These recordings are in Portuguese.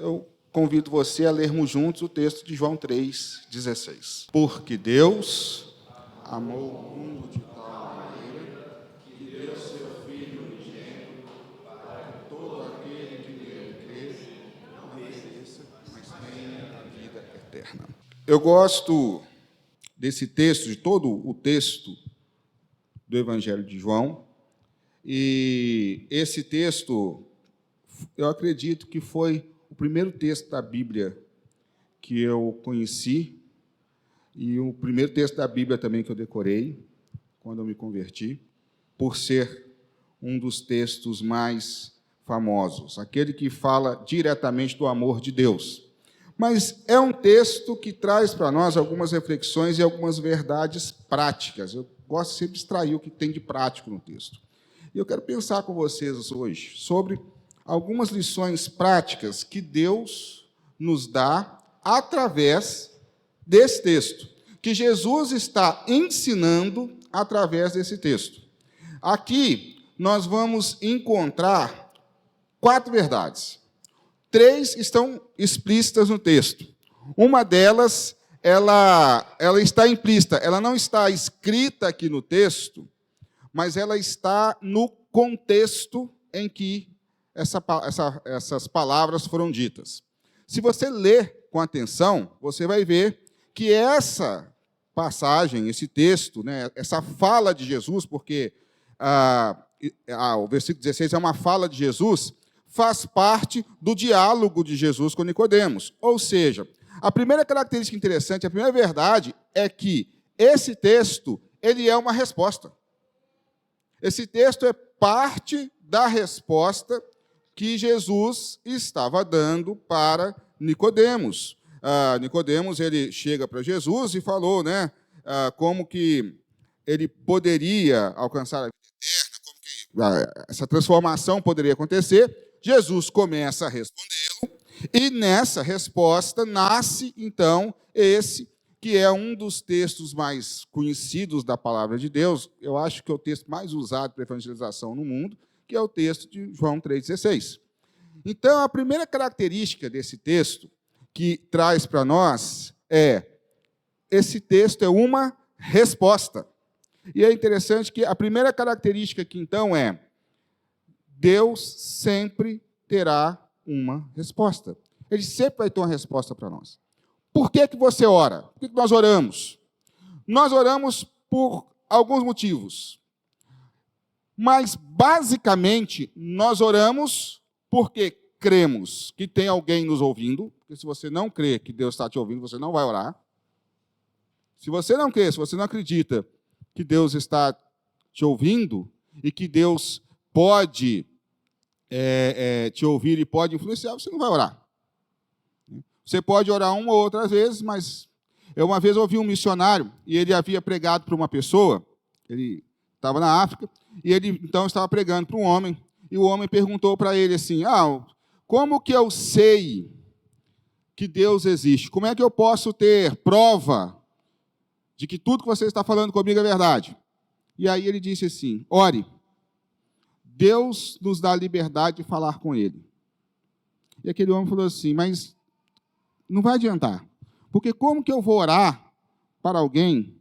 eu convido você a lermos juntos o texto de João 3,16. Porque Deus amou o mundo de tal maneira que deu seu Filho unigênito para que todo aquele que nele crê não pereça, mas tenha a vida eterna. Eu gosto desse texto, de todo o texto do Evangelho de João, e esse texto, eu acredito que foi o primeiro texto da Bíblia que eu conheci e o primeiro texto da Bíblia também que eu decorei quando eu me converti, por ser um dos textos mais famosos, aquele que fala diretamente do amor de Deus. Mas é um texto que traz para nós algumas reflexões e algumas verdades práticas. Eu gosto sempre de extrair o que tem de prático no texto. E eu quero pensar com vocês hoje sobre algumas lições práticas que Deus nos dá através desse texto, que Jesus está ensinando através desse texto. Aqui nós vamos encontrar 4 verdades. 3 estão explícitas no texto. Uma delas, ela está implícita, ela não está escrita aqui no texto, mas ela está no contexto em que essas palavras foram ditas. Se você ler com atenção, você vai ver que essa passagem, esse texto, né, essa fala de Jesus, porque o versículo 16 é uma fala de Jesus, faz parte do diálogo de Jesus com Nicodemos. Ou seja, a primeira característica interessante, a primeira verdade é que esse texto, ele é uma resposta. Esse texto é parte da resposta que Jesus estava dando para Nicodemos. Nicodemos, ele chega para Jesus e falou, né, como que ele poderia alcançar a vida eterna, como que essa transformação poderia acontecer. Jesus começa a respondê-lo, e nessa resposta nasce, então, esse que é um dos textos mais conhecidos da palavra de Deus. Eu acho que é o texto mais usado para evangelização no mundo, que é o texto de João 3,16. Então, a primeira característica desse texto que traz para nós esse texto é uma resposta. E é interessante que a primeira característica aqui, então, é Deus sempre terá uma resposta. Ele sempre vai ter uma resposta para nós. Por que você ora? Por que nós oramos? Nós oramos por alguns motivos. Mas, basicamente, nós oramos porque cremos que tem alguém nos ouvindo, porque se você não crê que Deus está te ouvindo, você não vai orar. Se você não crê, se você não acredita que Deus está te ouvindo e que Deus pode te ouvir e pode influenciar, você não vai orar. Você pode orar uma ou outra vez, mas eu uma vez ouvi um missionário e ele havia pregado para uma pessoa, ele estava na África, e ele então estava pregando para um homem, e o homem perguntou para ele assim, como que eu sei que Deus existe? Como é que eu posso ter prova de que tudo que você está falando comigo é verdade? E aí ele disse assim, ore, Deus nos dá a liberdade de falar com Ele. E aquele homem falou assim, mas não vai adiantar, porque como que eu vou orar para alguém,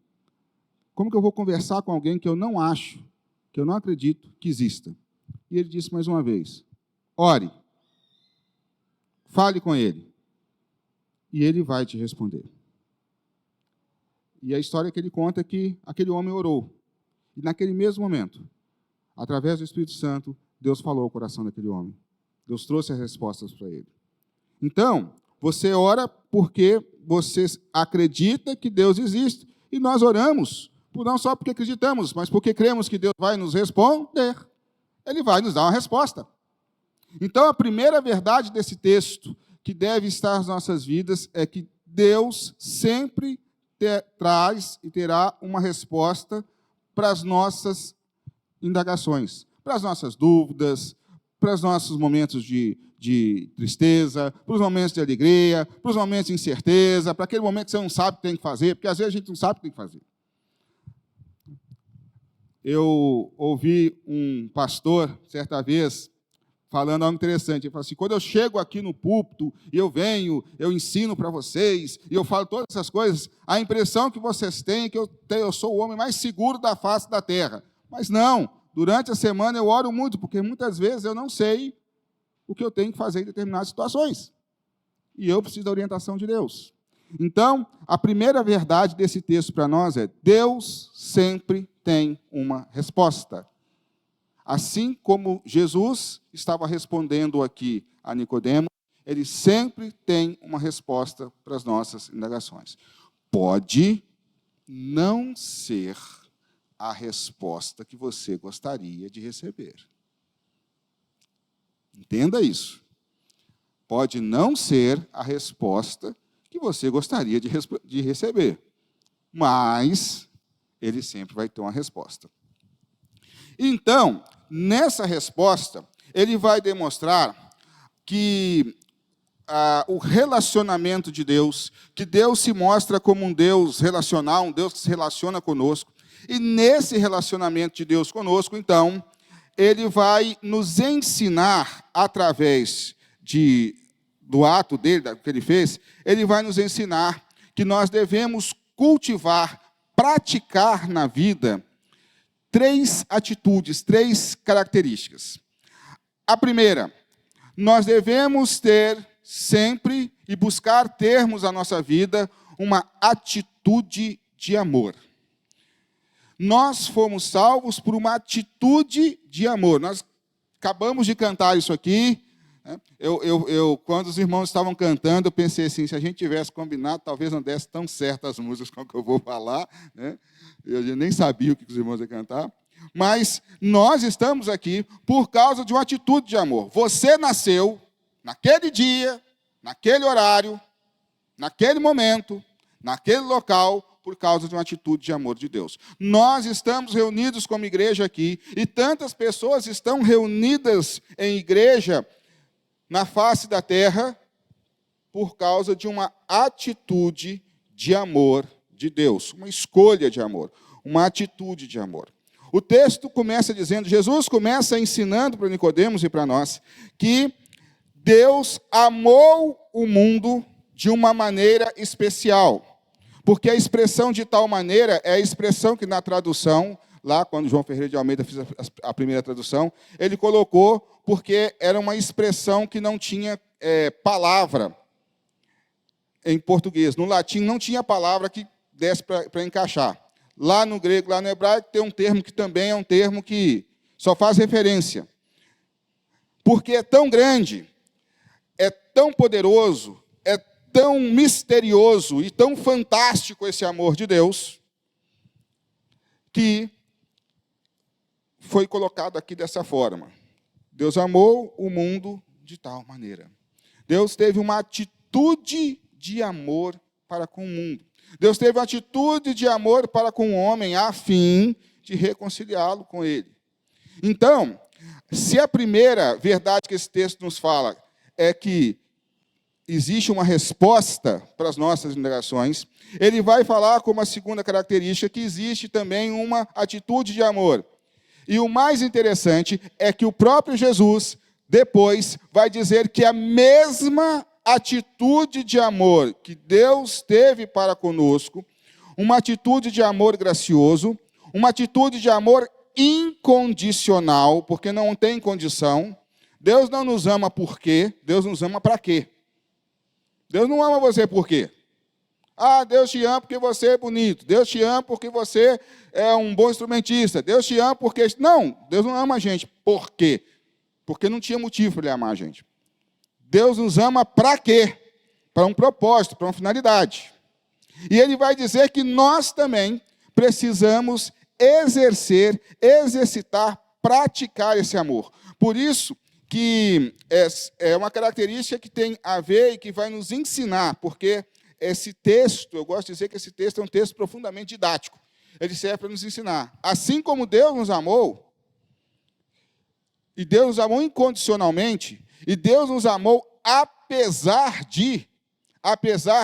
como que eu vou conversar com alguém que eu não acho, que eu não acredito que exista? E ele disse mais uma vez, ore, fale com Ele, e Ele vai te responder. E a história que ele conta é que aquele homem orou, e naquele mesmo momento, através do Espírito Santo, Deus falou ao coração daquele homem. Deus trouxe as respostas para ele. Então, você ora porque você acredita que Deus existe. E nós oramos, não só porque acreditamos, mas porque cremos que Deus vai nos responder. Ele vai nos dar uma resposta. Então, a primeira verdade desse texto, que deve estar nas nossas vidas, é que Deus sempre traz e terá uma resposta para as nossas indagações, para as nossas dúvidas, para os nossos momentos de tristeza, para os momentos de alegria, para os momentos de incerteza, para aquele momento que você não sabe o que tem que fazer, porque às vezes a gente não sabe o que tem que fazer. Eu ouvi um pastor, certa vez, falando algo interessante. Ele fala assim, quando eu chego aqui no púlpito, e eu venho, eu ensino para vocês, e eu falo todas essas coisas, a impressão que vocês têm é que eu sou o homem mais seguro da face da terra. Mas não, durante a semana eu oro muito, porque muitas vezes eu não sei o que eu tenho que fazer em determinadas situações. E eu preciso da orientação de Deus. Então, a primeira verdade desse texto para nós é: Deus sempre tem uma resposta. Assim como Jesus estava respondendo aqui a Nicodemo, ele sempre tem uma resposta para as nossas indagações. Pode não ser a resposta que você gostaria de receber. Entenda isso. Pode não ser a resposta que você gostaria de receber, mas ele sempre vai ter uma resposta. Então, nessa resposta, ele vai demonstrar que o relacionamento de Deus, que Deus se mostra como um Deus relacional, um Deus que se relaciona conosco, e nesse relacionamento de Deus conosco, então, ele vai nos ensinar, através do ato dele, do que ele fez, ele vai nos ensinar que nós devemos cultivar, praticar na vida 3 atitudes, 3 características. A primeira, nós devemos ter sempre e buscar termos na nossa vida uma atitude de amor. Nós fomos salvos por uma atitude de amor. Nós acabamos de cantar isso aqui. Quando os irmãos estavam cantando, eu pensei assim, se a gente tivesse combinado, talvez não desse tão certo as músicas com que eu vou falar, né? Eu nem sabia o que os irmãos iam cantar. Mas nós estamos aqui por causa de uma atitude de amor. Você nasceu naquele dia, naquele horário, naquele momento, naquele local, por causa de uma atitude de amor de Deus. Nós estamos reunidos como igreja aqui, e tantas pessoas estão reunidas em igreja na face da terra por causa de uma atitude de amor de Deus, uma escolha de amor, uma atitude de amor. O texto começa dizendo, Jesus começa ensinando para Nicodemos e para nós, que Deus amou o mundo de uma maneira especial, porque a expressão de tal maneira é a expressão que na tradução, lá quando João Ferreira de Almeida fez a primeira tradução, ele colocou porque era uma expressão que não tinha palavra em português. No latim não tinha palavra que desse para encaixar. Lá no grego, lá no hebraico, tem um termo que também é um termo que só faz referência. Porque é tão grande, é tão poderoso, é tão misterioso e tão fantástico esse amor de Deus, que foi colocado aqui dessa forma. Deus amou o mundo de tal maneira. Deus teve uma atitude de amor para com o mundo. Deus teve uma atitude de amor para com o homem, a fim de reconciliá-lo com ele. Então, se a primeira verdade que esse texto nos fala é que existe uma resposta para as nossas indagações, ele vai falar como a segunda característica que existe também uma atitude de amor. E o mais interessante é que o próprio Jesus, depois, vai dizer que a mesma atitude de amor que Deus teve para conosco, uma atitude de amor gracioso, uma atitude de amor incondicional, porque não tem condição. Deus não nos ama por quê? Deus nos ama para quê? Deus não ama você por quê? Deus te ama porque você é bonito. Deus te ama porque você é um bom instrumentista. Deus te ama porque... Não, Deus não ama a gente. Por quê? Porque não tinha motivo para ele amar a gente. Deus nos ama para quê? Para um propósito, para uma finalidade. E ele vai dizer que nós também precisamos exercitar, praticar esse amor. Por isso que é uma característica que tem a ver e que vai nos ensinar, porque esse texto, eu gosto de dizer que esse texto é um texto profundamente didático. Ele serve para nos ensinar. Assim como Deus nos amou, e Deus nos amou incondicionalmente, e Deus nos amou apesar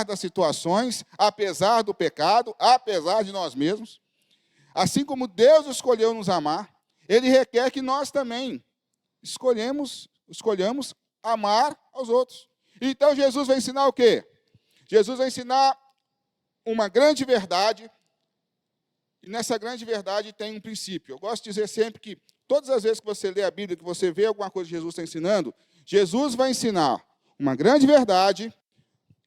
das situações, apesar do pecado, apesar de nós mesmos. Assim como Deus escolheu nos amar, Ele requer que nós também escolhamos amar aos outros. Então, Jesus vai ensinar o quê? Jesus vai ensinar uma grande verdade, e nessa grande verdade tem um princípio. Eu gosto de dizer sempre que, todas as vezes que você lê a Bíblia, que você vê alguma coisa que Jesus está ensinando, Jesus vai ensinar uma grande verdade,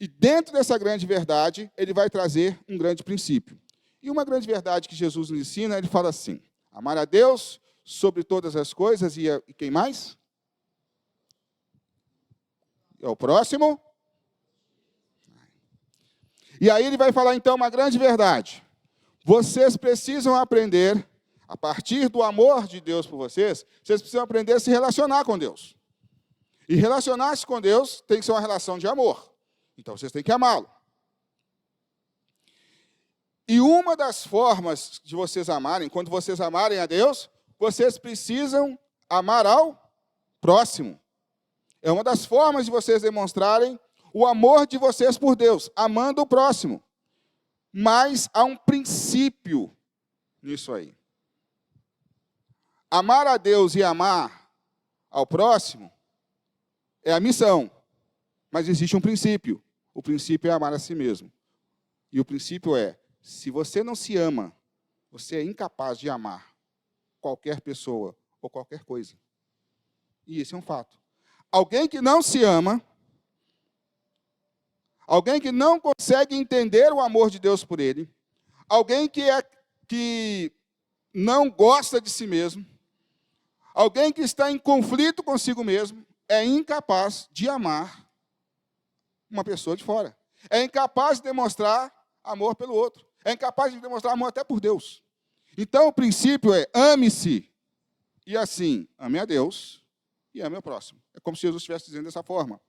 e dentro dessa grande verdade, ele vai trazer um grande princípio. E uma grande verdade que Jesus nos ensina, ele fala assim: amar a Deus sobre todas as coisas, e quem mais? É o próximo. E aí ele vai falar, então, uma grande verdade. Vocês precisam aprender, a partir do amor de Deus por vocês, vocês precisam aprender a se relacionar com Deus. E relacionar-se com Deus tem que ser uma relação de amor. Então, vocês têm que amá-lo. E uma das formas de vocês amarem, quando vocês amarem a Deus, vocês precisam amar ao próximo. É uma das formas de vocês demonstrarem o amor de vocês por Deus, amando o próximo. Mas há um princípio nisso aí. Amar a Deus e amar ao próximo é a missão. Mas existe um princípio. O princípio é amar a si mesmo. E o princípio é, se você não se ama, você é incapaz de amar qualquer pessoa ou qualquer coisa. E esse é um fato. Alguém que não se ama, alguém que não consegue entender o amor de Deus por ele, alguém que não gosta de si mesmo, alguém que está em conflito consigo mesmo, é incapaz de amar uma pessoa de fora. É incapaz de demonstrar amor pelo outro. É incapaz de demonstrar amor até por Deus. Então, o princípio é, ame-se. E assim, ame a Deus e ame ao próximo. É como se Jesus estivesse dizendo dessa forma.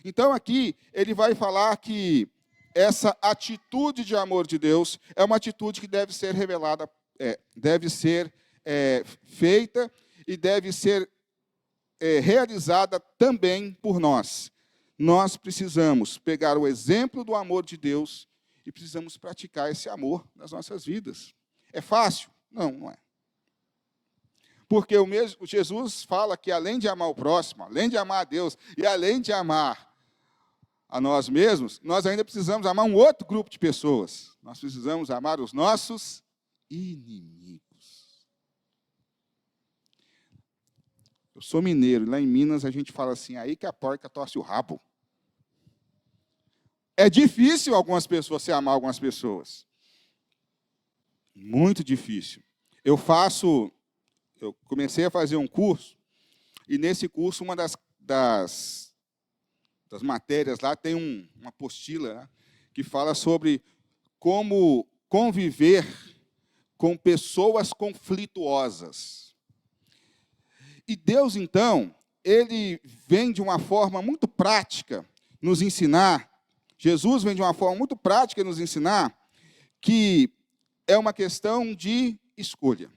Então, aqui, ele vai falar que essa atitude de amor de Deus é uma atitude que deve ser revelada, deve ser feita e deve ser realizada também por nós. Nós precisamos pegar o exemplo do amor de Deus e precisamos praticar esse amor nas nossas vidas. É fácil? Não, não é. Porque o mesmo Jesus fala que além de amar o próximo, além de amar a Deus e além de amar a nós mesmos, nós ainda precisamos amar um outro grupo de pessoas. Nós precisamos amar os nossos inimigos. Eu sou mineiro, lá em Minas a gente fala assim, aí que a porca torce o rabo. É difícil algumas pessoas se amar algumas pessoas. Muito difícil. Eu comecei a fazer um curso, e nesse curso, uma das matérias lá tem uma apostila, né, que fala sobre como conviver com pessoas conflituosas. E Deus, então, ele vem de uma forma muito prática nos ensinar, Jesus vem de uma forma muito prática nos ensinar que é uma questão de escolha.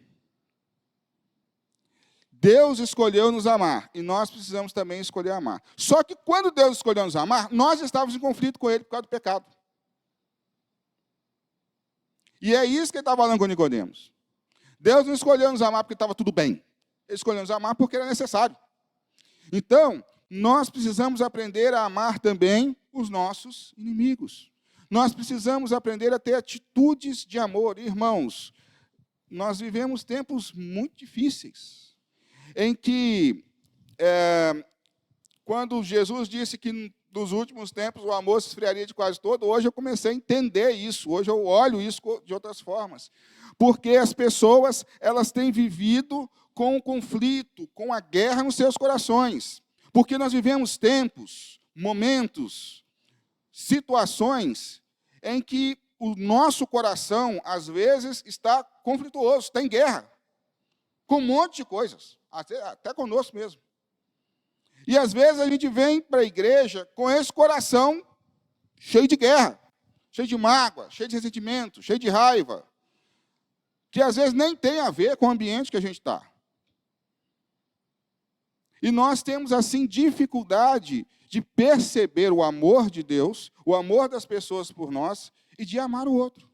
Deus escolheu nos amar, e nós precisamos também escolher amar. Só que quando Deus escolheu nos amar, nós estávamos em conflito com Ele por causa do pecado. E é isso que Ele está falando com Nicodemos. Deus não escolheu nos amar porque estava tudo bem. Ele escolheu nos amar porque era necessário. Então, nós precisamos aprender a amar também os nossos inimigos. Nós precisamos aprender a ter atitudes de amor. Irmãos, nós vivemos tempos muito difíceis, em que, quando Jesus disse que nos últimos tempos o amor se esfriaria de quase todo, hoje eu comecei a entender isso, hoje eu olho isso de outras formas. Porque as pessoas, elas têm vivido com o conflito, com a guerra nos seus corações. Porque nós vivemos tempos, momentos, situações em que o nosso coração, às vezes, está conflituoso, está em guerra, com um monte de coisas, até conosco mesmo. E, às vezes, a gente vem para a igreja com esse coração cheio de guerra, cheio de mágoa, cheio de ressentimento, cheio de raiva, que, às vezes, nem tem a ver com o ambiente que a gente está. E nós temos, assim, dificuldade de perceber o amor de Deus, o amor das pessoas por nós, e de amar o outro.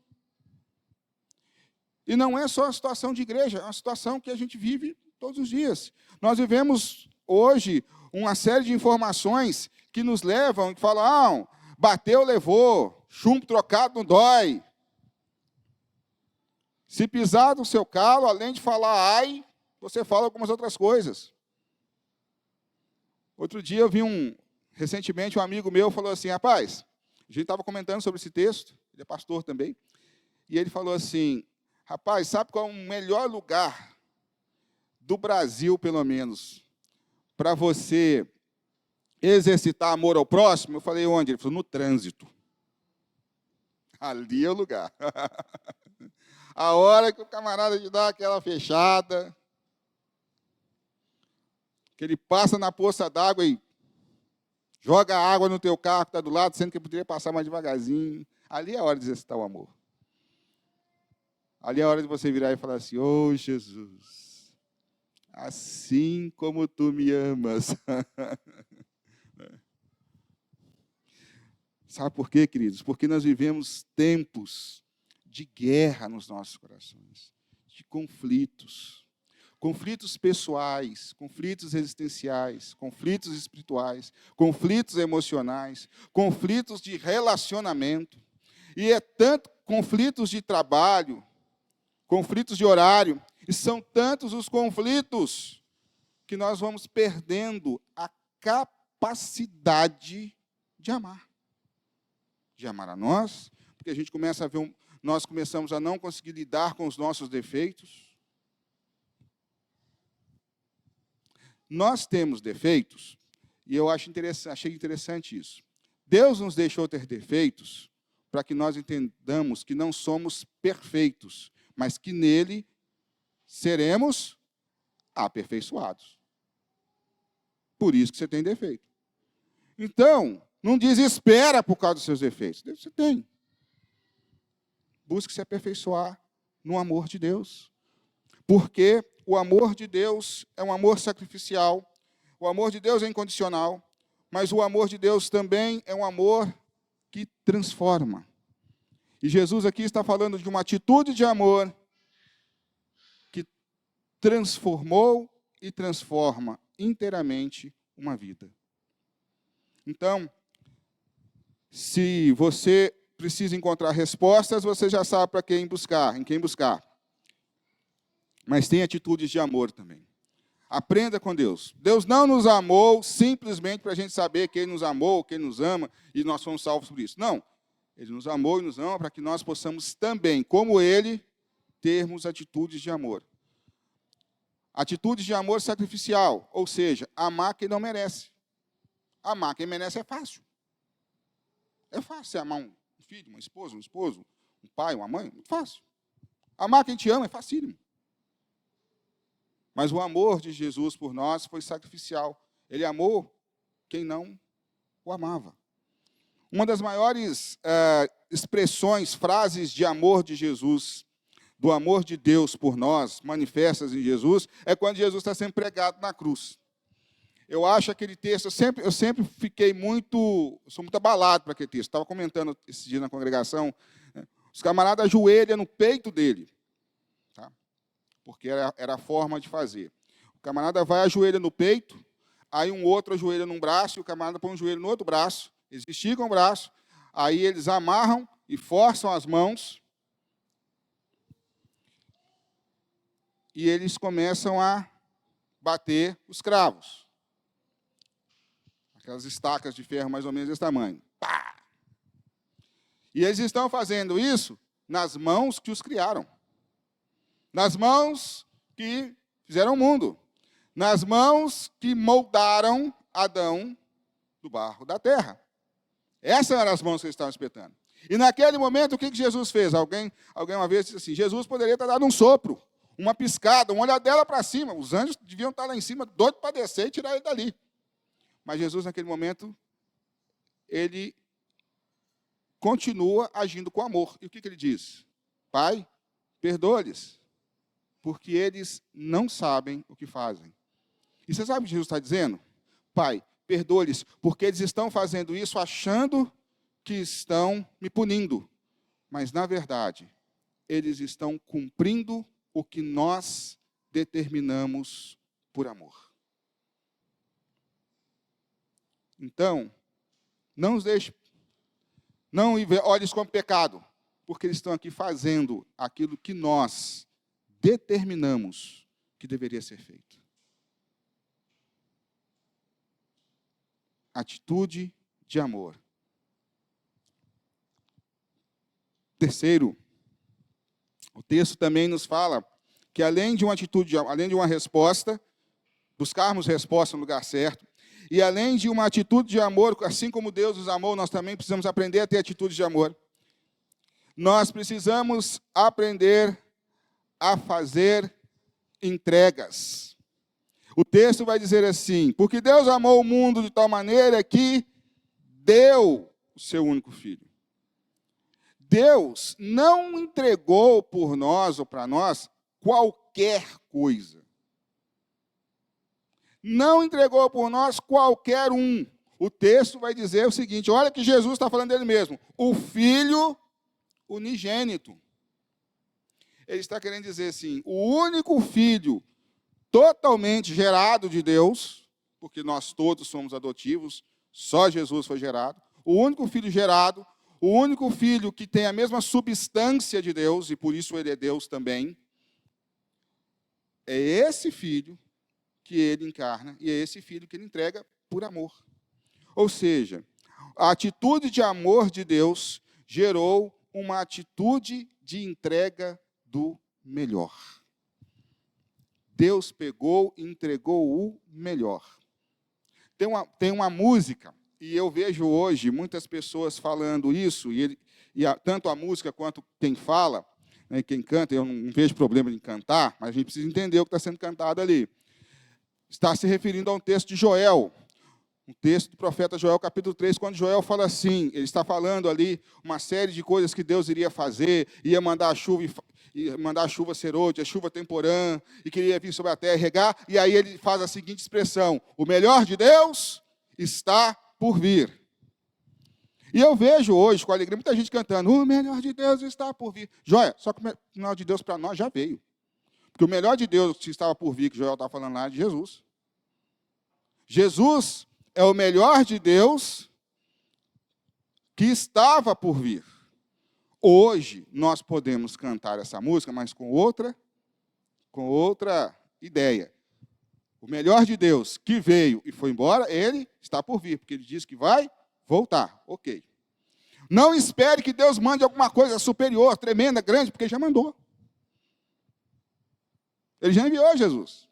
E não é só a situação de igreja, é uma situação que a gente vive todos os dias. Nós vivemos hoje uma série de informações que nos levam e falam, bateu, levou, chumbo trocado não dói. Se pisar no seu calo, além de falar ai, você fala algumas outras coisas. Outro dia eu vi recentemente um amigo meu falou assim, rapaz, a gente estava comentando sobre esse texto, ele é pastor também, e ele falou assim, rapaz, sabe qual é o melhor lugar do Brasil, pelo menos, para você exercitar amor ao próximo? Eu falei, onde? Ele falou, no trânsito. Ali é o lugar. A hora que o camarada te dá aquela fechada, que ele passa na poça d'água e joga água no teu carro que está do lado, sendo que poderia passar mais devagarzinho. Ali é a hora de exercitar o amor. Ali é a hora de você virar e falar assim, ô Jesus, assim como tu me amas. Sabe por quê, queridos? Porque nós vivemos tempos de guerra nos nossos corações, de conflitos. Conflitos pessoais, conflitos existenciais, conflitos espirituais, conflitos emocionais, conflitos de relacionamento. E é tanto conflitos de trabalho, conflitos de horário, e são tantos os conflitos que nós vamos perdendo a capacidade de amar. De amar a nós, porque a gente começa a ver, nós começamos a não conseguir lidar com os nossos defeitos. Nós temos defeitos, e eu achei interessante isso. Deus nos deixou ter defeitos para que nós entendamos que não somos perfeitos, mas que nele seremos aperfeiçoados. Por isso que você tem defeito. Então, não desespera por causa dos seus defeitos. Você tem. Busque se aperfeiçoar no amor de Deus. Porque o amor de Deus é um amor sacrificial, o amor de Deus é incondicional, mas o amor de Deus também é um amor que transforma. E Jesus aqui está falando de uma atitude de amor que transformou e transforma inteiramente uma vida. Então, se você precisa encontrar respostas, você já sabe para quem buscar, em quem buscar. Mas tem atitudes de amor também. Aprenda com Deus. Deus não nos amou simplesmente para a gente saber quem nos amou, quem nos ama, e nós fomos salvos por isso. Não. Ele nos amou e nos ama para que nós possamos também, como Ele, termos atitudes de amor. Atitudes de amor sacrificial, ou seja, amar quem não merece. Amar quem merece é fácil. É fácil você amar um filho, uma esposa, um esposo, um pai, uma mãe, muito fácil. Amar quem te ama é facílimo. Mas o amor de Jesus por nós foi sacrificial. Ele amou quem não o amava. Uma das maiores expressões, frases de amor de Jesus, do amor de Deus por nós, manifestas em Jesus, é quando Jesus está sendo pregado na cruz. Eu acho aquele texto, eu sempre fiquei sou muito abalado para aquele texto. Estava comentando esse dia na congregação, né? Os camaradas ajoelham no peito dele, tá? Porque era a forma de fazer. O camarada vai, ajoelha no peito, aí um outro ajoelha num braço, e o camarada põe um joelho no outro braço, eles esticam o braço, aí eles amarram e forçam as mãos, e eles começam a bater os cravos. Aquelas estacas de ferro mais ou menos desse tamanho. Pá! E eles estão fazendo isso nas mãos que os criaram. Nas mãos que fizeram o mundo. Nas mãos que moldaram Adão do barro da terra. Essas eram as mãos que eles estavam espetando. E naquele momento, o que Jesus fez? Alguém uma vez disse assim, Jesus poderia ter dado um sopro, uma piscada, uma olhadela para cima. Os anjos deviam estar lá em cima, doidos para descer e tirar ele dali. Mas Jesus, naquele momento, ele continua agindo com amor. E o que ele diz? Pai, perdoa-lhes, porque eles não sabem o que fazem. E você sabe o que Jesus está dizendo? Pai, perdoa-lhes, porque eles estão fazendo isso achando que estão me punindo. Mas, na verdade, eles estão cumprindo o que nós determinamos por amor. Então, não os deixe, não olhe como pecado, porque eles estão aqui fazendo aquilo que nós determinamos que deveria ser feito. Atitude de amor. Terceiro, o texto também nos fala que além de uma atitude, além de uma resposta, buscarmos resposta no lugar certo, e além de uma atitude de amor, assim como Deus nos amou, nós também precisamos aprender a ter atitude de amor. Nós precisamos aprender a fazer entregas. O texto vai dizer assim: porque Deus amou o mundo de tal maneira que deu o seu único filho. Deus não entregou por nós ou para nós qualquer coisa. Não entregou por nós qualquer um. O texto vai dizer o seguinte, olha que Jesus está falando dele mesmo, o Filho unigênito. Ele está querendo dizer assim, o único Filho totalmente gerado de Deus, porque nós todos somos adotivos, só Jesus foi gerado, o único Filho gerado, o único Filho que tem a mesma substância de Deus, e por isso ele é Deus também, é esse Filho que ele encarna, e é esse Filho que ele entrega por amor. Ou seja, a atitude de amor de Deus gerou uma atitude de entrega do melhor. Deus pegou e entregou o melhor. Tem uma música, e eu vejo hoje muitas pessoas falando isso, tanto a música quanto quem fala, né, quem canta, eu não vejo problema em cantar, mas a gente precisa entender o que está sendo cantado ali. Está se referindo a um texto de Joel, um texto do profeta Joel, capítulo 3, quando Joel fala assim, ele está falando ali uma série de coisas que Deus iria fazer, ia mandar a chuva serôdia, a chuva temporã, e queria vir sobre a terra e regar, e aí ele faz a seguinte expressão, o melhor de Deus está por vir. E eu vejo hoje, com alegria, muita gente cantando, o melhor de Deus está por vir. Joia, só que o melhor de Deus para nós já veio. Porque o melhor de Deus que estava por vir, que Joel está falando lá, é de Jesus. Jesus é o melhor de Deus que estava por vir. Hoje, nós podemos cantar essa música, mas com outra ideia. O melhor de Deus que veio e foi embora, ele está por vir, porque ele diz que vai voltar. Ok. Não espere que Deus mande alguma coisa superior, tremenda, grande, porque ele já mandou. Ele já enviou Jesus.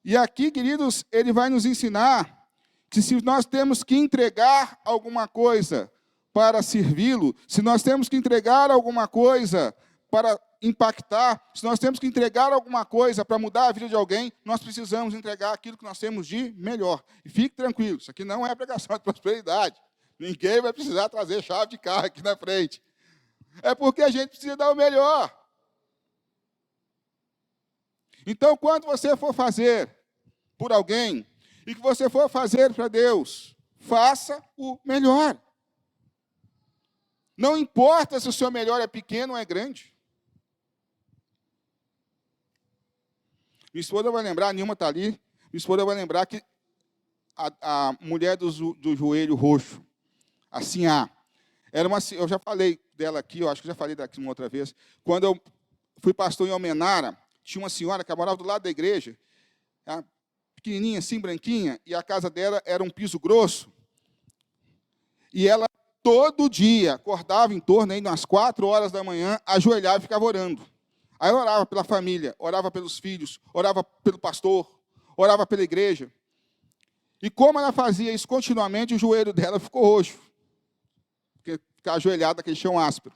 E aqui, queridos, ele vai nos ensinar que se nós temos que entregar alguma coisa para servi-lo, se nós temos que entregar alguma coisa para impactar, se nós temos que entregar alguma coisa para mudar a vida de alguém, nós precisamos entregar aquilo que nós temos de melhor. E fique tranquilo, isso aqui não é pregação de prosperidade. Ninguém vai precisar trazer chave de carro aqui na frente. É porque a gente precisa dar o melhor. Então, quando você for fazer por alguém, e que você for fazer para Deus, faça o melhor. Não importa se o seu melhor é pequeno ou é grande. Minha esposa vai lembrar, a Nilma está ali, minha esposa vai lembrar que a mulher do joelho roxo, a Sinhá, eu já falei dela aqui, eu acho que já falei daqui uma outra vez, quando eu fui pastor em Almenara, tinha uma senhora que morava do lado da igreja, pequenininha assim, branquinha, e a casa dela era um piso grosso, e ela todo dia acordava em torno aí umas 4 horas da manhã, ajoelhava e ficava orando. Aí ela orava pela família, orava pelos filhos, orava pelo pastor, orava pela igreja. E como ela fazia isso continuamente, o joelho dela ficou roxo, porque ficava ajoelhada naquele chão áspero.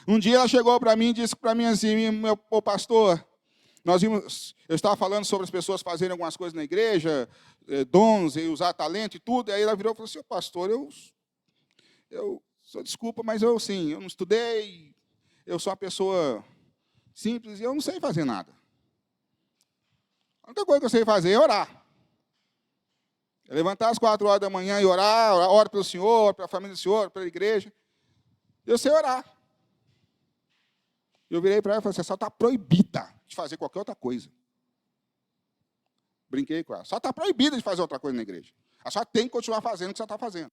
Um dia ela chegou para mim e disse para mim assim, meu pastor, eu estava falando sobre as pessoas fazerem algumas coisas na igreja, dons e usar talento e tudo, e aí ela virou e falou assim, pastor, desculpa, mas eu não estudei, eu sou uma pessoa simples e eu não sei fazer nada. A única coisa que eu sei fazer é orar. É levantar às 4 horas da manhã e orar, oro pelo Senhor, pela família do Senhor, pela igreja. Eu sei orar. Eu virei para ela e falei assim, você está proibida de fazer qualquer outra coisa. Brinquei com ela. Só está proibida de fazer outra coisa na igreja. Ela só tem que continuar fazendo o que você está fazendo.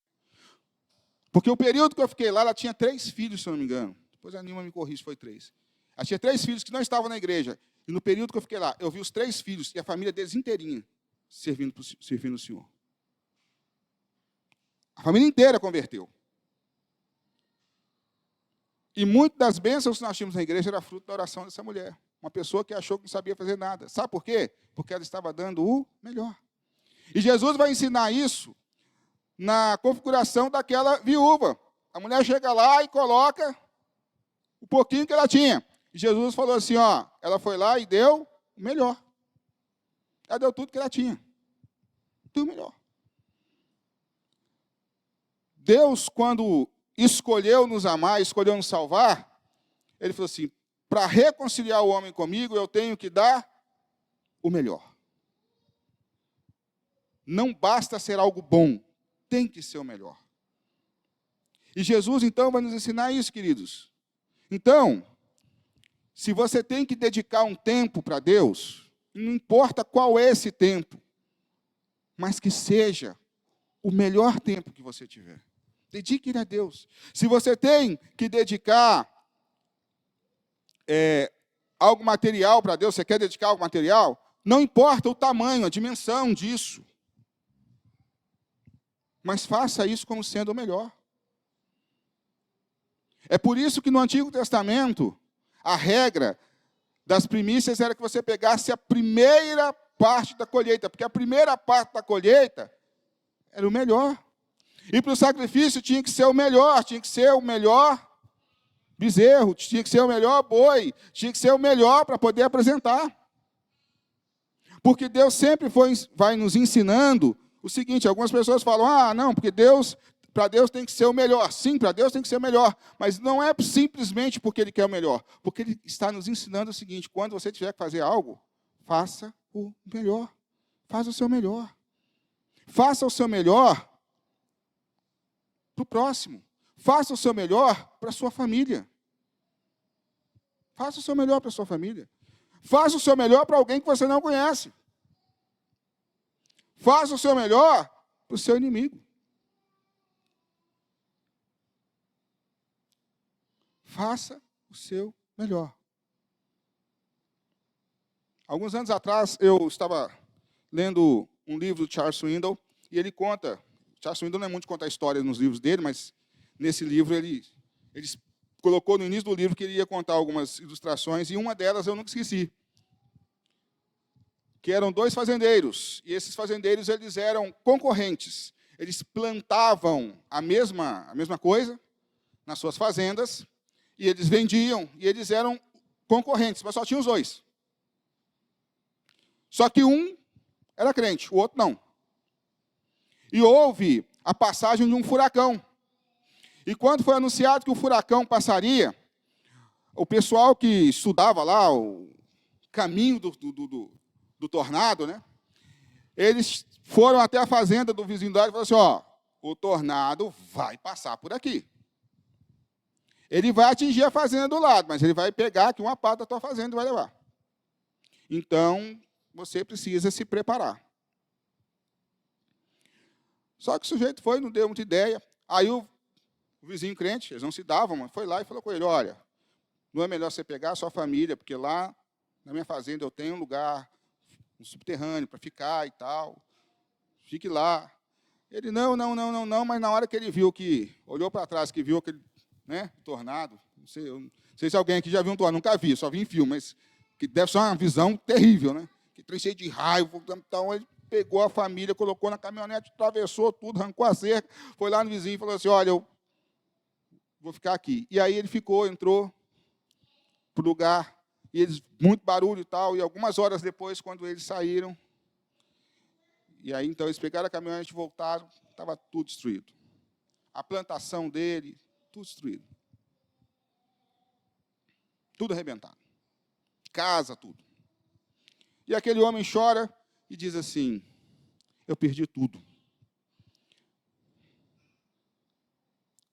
Porque o período que eu fiquei lá, ela tinha 3 filhos, se eu não me engano. Depois a Nilma me corrige se foi 3. Ela tinha 3 filhos que não estavam na igreja. E no período que eu fiquei lá, eu vi os 3 filhos e a família deles inteirinha servindo o Senhor. A família inteira converteu. E muitas das bênçãos que nós tínhamos na igreja era fruto da oração dessa mulher. Uma pessoa que achou que não sabia fazer nada. Sabe por quê? Porque ela estava dando o melhor. E Jesus vai ensinar isso na configuração daquela viúva. A mulher chega lá e coloca o pouquinho que ela tinha. E Jesus falou assim, ó, ela foi lá e deu o melhor. Ela deu tudo que ela tinha. Tudo melhor. Deus, quando escolheu nos amar, escolheu nos salvar, ele falou assim, para reconciliar o homem comigo, eu tenho que dar o melhor. Não basta ser algo bom, tem que ser o melhor. E Jesus, então, vai nos ensinar isso, queridos. Então, se você tem que dedicar um tempo para Deus, não importa qual é esse tempo, mas que seja o melhor tempo que você tiver. Dedique ele a Deus. Se você tem que dedicar algo material para Deus, você quer dedicar algo material, não importa o tamanho, a dimensão disso. Mas faça isso como sendo o melhor. É por isso que no Antigo Testamento, a regra das primícias era que você pegasse a primeira parte da colheita, porque a primeira parte da colheita era o melhor. E para o sacrifício tinha que ser o melhor bezerro, tinha que ser o melhor boi, tinha que ser o melhor para poder apresentar. Porque Deus sempre vai nos ensinando o seguinte, algumas pessoas falam, não, porque para Deus tem que ser o melhor. Sim, para Deus tem que ser o melhor, mas não é simplesmente porque Ele quer o melhor, porque Ele está nos ensinando o seguinte, quando você tiver que fazer algo, faça o melhor, faça o seu melhor. Faça o seu melhor para o próximo. Faça o seu melhor para a sua família. Faça o seu melhor para a sua família. Faça o seu melhor para alguém que você não conhece. Faça o seu melhor para o seu inimigo. Faça o seu melhor. Alguns anos atrás, eu estava lendo um livro do Charles Swindoll, e ele conta, Charles Swindoll não é muito de contar histórias nos livros dele, mas nesse livro ele colocou no início do livro que ele ia contar algumas ilustrações, e uma delas eu nunca esqueci. Que eram 2 fazendeiros, e esses fazendeiros eles eram concorrentes. Eles plantavam a mesma coisa nas suas fazendas, e eles vendiam, e eles eram concorrentes, mas só tinham os 2. Só que um era crente, o outro não. E houve a passagem de um furacão. E quando foi anunciado que o furacão passaria, o pessoal que estudava lá o caminho do tornado, né? Eles foram até a fazenda do vizinho dele e falaram assim, o tornado vai passar por aqui. Ele vai atingir a fazenda do lado, mas ele vai pegar aqui uma parte da tua fazenda e vai levar. Então, você precisa se preparar. Só que o sujeito foi, não deu muita ideia. Aí o vizinho crente, eles não se davam, mas foi lá e falou com ele, olha, não é melhor você pegar a sua família, porque lá na minha fazenda eu tenho um lugar, um subterrâneo para ficar e tal. Fique lá. Ele, não, mas na hora que ele viu olhou para trás, que viu aquele tornado, não sei se alguém aqui já viu um tornado, nunca vi, só vi em filme, mas que deve ser uma visão terrível, né? Que trem cheio de raio, então ele pegou a família, colocou na caminhonete, atravessou tudo, arrancou a cerca, foi lá no vizinho e falou assim, olha, eu vou ficar aqui. E aí ele entrou para o lugar, e eles, muito barulho e tal, e algumas horas depois, quando eles saíram, e aí então eles pegaram a caminhonete e voltaram, estava tudo destruído. A plantação dele, tudo destruído. Tudo arrebentado. Casa, tudo. E aquele homem chora e diz assim, eu perdi tudo.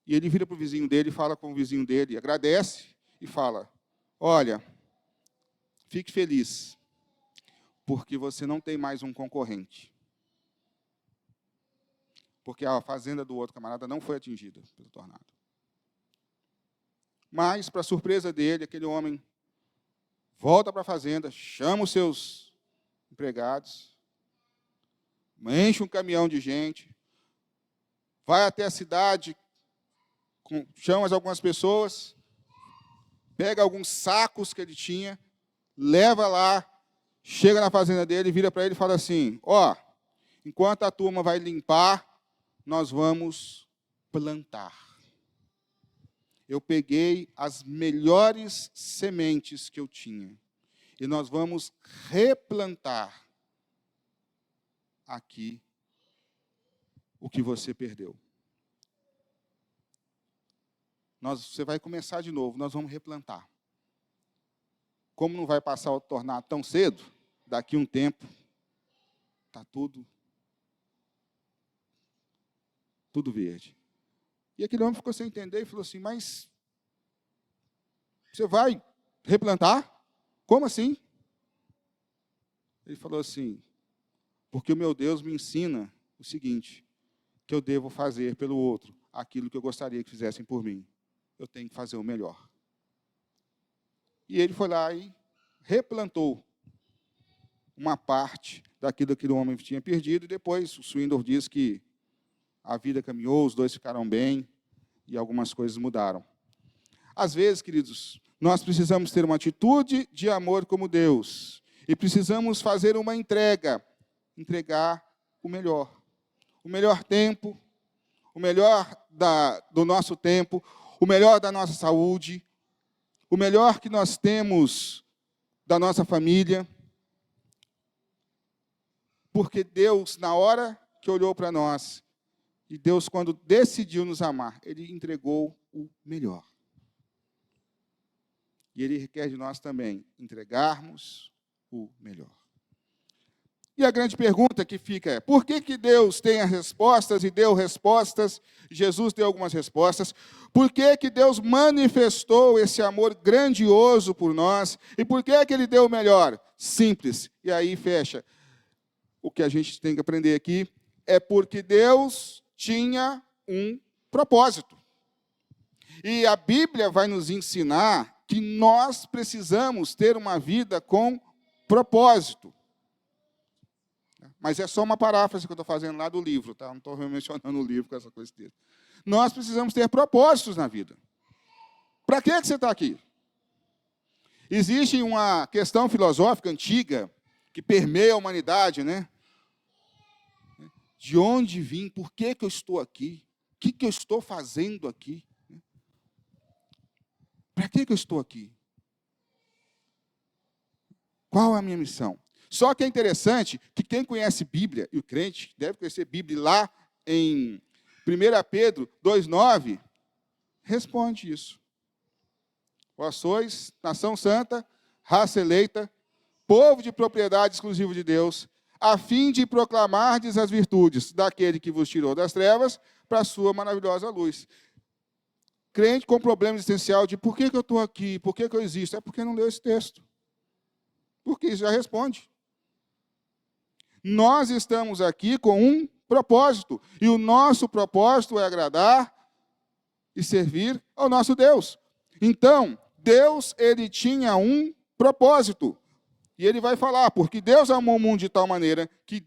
E ele vira para o vizinho dele, fala com o vizinho dele, agradece e fala, olha, fique feliz, porque você não tem mais um concorrente. Porque a fazenda do outro camarada não foi atingida pelo tornado. Mas, para surpresa dele, aquele homem volta para a fazenda, chama os seus empregados, enche um caminhão de gente, vai até a cidade, chama algumas pessoas, pega alguns sacos que ele tinha, leva lá, chega na fazenda dele, vira para ele e fala assim: ó, enquanto a turma vai limpar, nós vamos plantar. Eu peguei as melhores sementes que eu tinha e nós vamos replantar aqui o que você perdeu. Você vai começar de novo, nós vamos replantar. Como não vai passar o tornado tão cedo, daqui um tempo, está tudo verde. E aquele homem ficou sem entender e falou assim: mas você vai replantar? Como assim? Ele falou assim: porque o meu Deus me ensina o seguinte, que eu devo fazer pelo outro aquilo que eu gostaria que fizessem por mim. Eu tenho que fazer o melhor. E ele foi lá e replantou uma parte daquilo que o homem tinha perdido, e depois o Swindoll diz que a vida caminhou, os dois ficaram bem, e algumas coisas mudaram. Às vezes, queridos, nós precisamos ter uma atitude de amor como Deus, e precisamos fazer uma entregar o melhor tempo, o melhor do nosso tempo, o melhor da nossa saúde, o melhor que nós temos da nossa família, porque Deus, na hora que olhou para nós, e Deus, quando decidiu nos amar, Ele entregou o melhor. E Ele requer de nós também entregarmos o melhor. E a grande pergunta que fica é: por que Deus tem as respostas e deu respostas? Jesus deu algumas respostas. Por que Deus manifestou esse amor grandioso por nós? E por que Ele deu o melhor? Simples. E aí fecha. O que a gente tem que aprender aqui é porque Deus tinha um propósito. E a Bíblia vai nos ensinar que nós precisamos ter uma vida com propósito. Mas é só uma paráfrase que eu estou fazendo lá do livro, tá? Não estou mencionando o livro com essa coisa dele. Nós precisamos ter propósitos na vida. Para que você está aqui? Existe uma questão filosófica antiga que permeia a humanidade, né? De onde vim? Por que eu estou aqui? O que eu estou fazendo aqui? Para que eu estou aqui? Qual é a minha missão? Só que é interessante que quem conhece Bíblia, e o crente deve conhecer Bíblia lá em 1 Pedro 2,9, responde isso. Vós sois nação santa, raça eleita, povo de propriedade exclusiva de Deus, a fim de proclamardes as virtudes daquele que vos tirou das trevas para a sua maravilhosa luz. Crente com problema existencial de por que eu estou aqui, por que eu existo? É porque não leu esse texto. Porque isso já responde. Nós estamos aqui com um propósito, e o nosso propósito é agradar e servir ao nosso Deus. Então, Deus, Ele tinha um propósito. E Ele vai falar, porque Deus amou o mundo de tal maneira que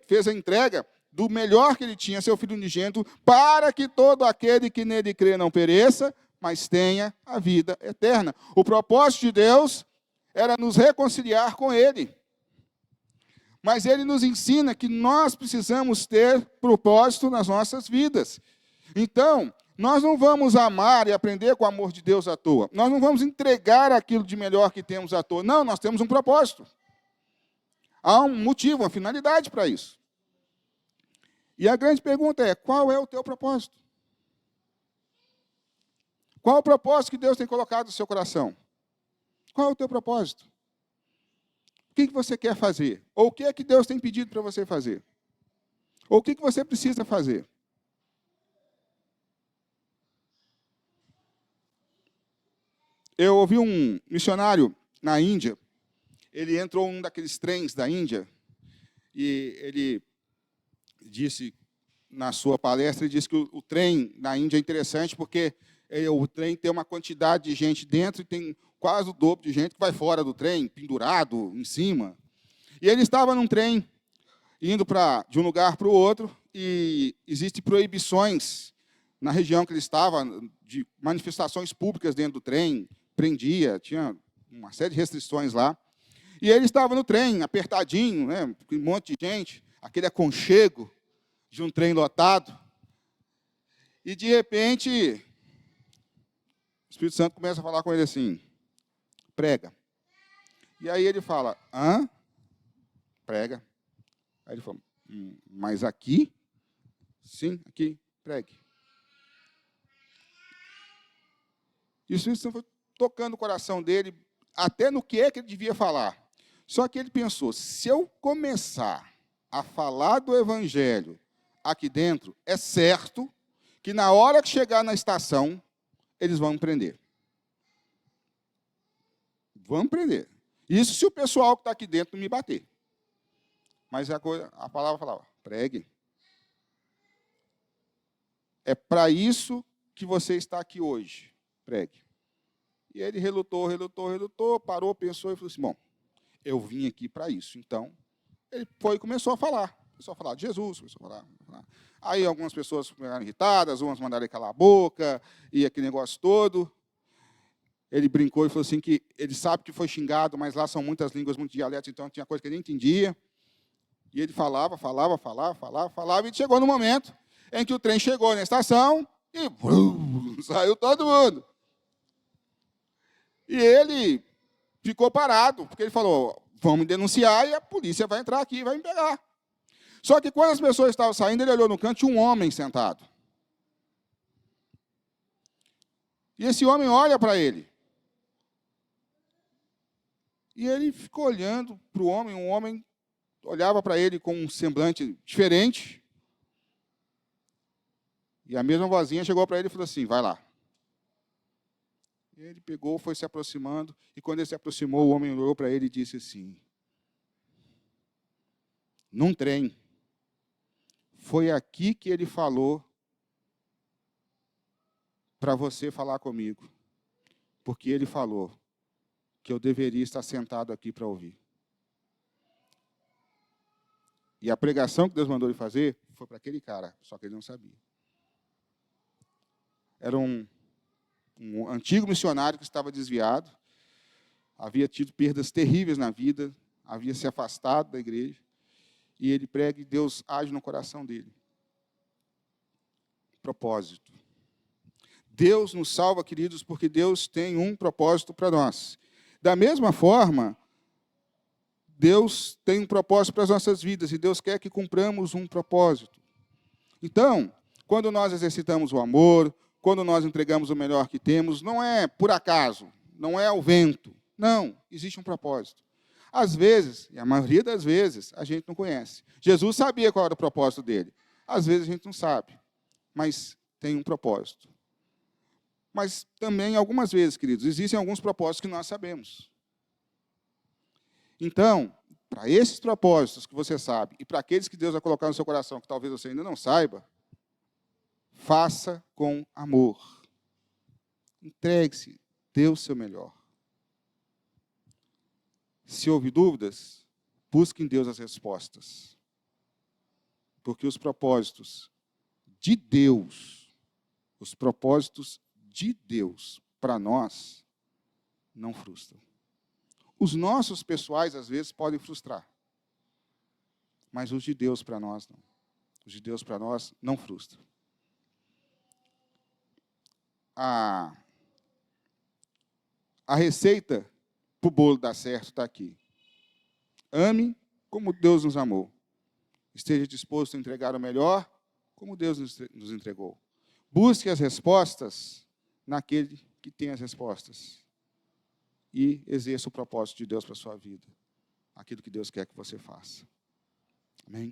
fez a entrega do melhor que Ele tinha, seu Filho unigênito, para que todo aquele que nele crê não pereça, mas tenha a vida eterna. O propósito de Deus era nos reconciliar com Ele. Mas Ele nos ensina que nós precisamos ter propósito nas nossas vidas. Então, nós não vamos amar e aprender com o amor de Deus à toa. Nós não vamos entregar aquilo de melhor que temos à toa. Não, nós temos um propósito. Há um motivo, uma finalidade para isso. E a grande pergunta é: qual é o teu propósito? Qual o propósito que Deus tem colocado no seu coração? Qual é o teu propósito? O que você quer fazer? Ou o que é que Deus tem pedido para você fazer? Ou o que você precisa fazer? Eu ouvi um missionário na Índia, ele entrou em um daqueles trens da Índia e ele disse, na sua palestra, ele disse que o trem na Índia é interessante porque o trem tem uma quantidade de gente dentro e tem quase o dobro de gente que vai fora do trem, pendurado em cima. E ele estava num trem, indo de um lugar para o outro, e existem proibições na região que ele estava, de manifestações públicas dentro do trem, prendia, tinha uma série de restrições lá. E ele estava no trem, apertadinho, né, com um monte de gente, aquele aconchego de um trem lotado. E, de repente, o Espírito Santo começa a falar com ele assim, prega. E aí ele fala, hã? Prega. Aí ele falou, mas aqui? Sim, aqui, pregue. E o Espírito Santo foi tocando o coração dele, até no que é que ele devia falar. Só que ele pensou, se eu começar a falar do Evangelho aqui dentro, é certo que na hora que chegar na estação, eles vão me prender. Vão me prender. Isso se o pessoal que está aqui dentro não me bater. Mas a palavra falava, pregue. É para isso que você está aqui hoje. Pregue. E ele relutou, parou, pensou e falou assim, bom, eu vim aqui para isso. Então, ele foi e começou a falar. Começou a falar de Jesus, começou a falar. Aí algumas pessoas ficaram irritadas, umas mandaram ele calar a boca, e aquele negócio todo. Ele brincou e falou assim que ele sabe que foi xingado, mas lá são muitas línguas, muitos dialetos, então tinha coisa que ele nem entendia. E ele falava, e chegou no momento em que o trem chegou na estação e saiu todo mundo. E ele ficou parado, porque ele falou, vamos denunciar e a polícia vai entrar aqui e vai me pegar. Só que quando as pessoas estavam saindo, ele olhou no canto e tinha um homem sentado. E esse homem olha para ele. E ele ficou olhando para o homem olhava para ele com um semblante diferente. E a mesma vozinha chegou para ele e falou assim, vai lá. E ele pegou, foi se aproximando, e quando ele se aproximou, o homem olhou para ele e disse assim, num trem, foi aqui que ele falou para você falar comigo, porque ele falou que eu deveria estar sentado aqui para ouvir. E a pregação que Deus mandou ele fazer foi para aquele cara, só que ele não sabia. Era um antigo missionário que estava desviado, havia tido perdas terríveis na vida, havia se afastado da igreja, e ele prega e Deus age no coração dele. Propósito. Deus nos salva, queridos, porque Deus tem um propósito para nós. Da mesma forma, Deus tem um propósito para as nossas vidas, e Deus quer que cumpramos um propósito. Então, quando nós exercitamos o amor, quando nós entregamos o melhor que temos, não é por acaso, não é ao vento. Não, existe um propósito. Às vezes, e a maioria das vezes, a gente não conhece. Jesus sabia qual era o propósito dele. Às vezes a gente não sabe, mas tem um propósito. Mas também, algumas vezes, queridos, existem alguns propósitos que nós sabemos. Então, para esses propósitos que você sabe, e para aqueles que Deus vai colocar no seu coração, que talvez você ainda não saiba, faça com amor. Entregue-se, dê o seu melhor. Se houve dúvidas, busque em Deus as respostas. Porque os propósitos de Deus para nós, não frustram. Os nossos pessoais, às vezes, podem frustrar. Mas os de Deus para nós, não. Os de Deus para nós não frustram. A receita para o bolo dar certo está aqui. Ame como Deus nos amou. Esteja disposto a entregar o melhor como Deus nos entregou. Busque as respostas naquele que tem as respostas. E exerça o propósito de Deus para a sua vida. Aquilo que Deus quer que você faça. Amém?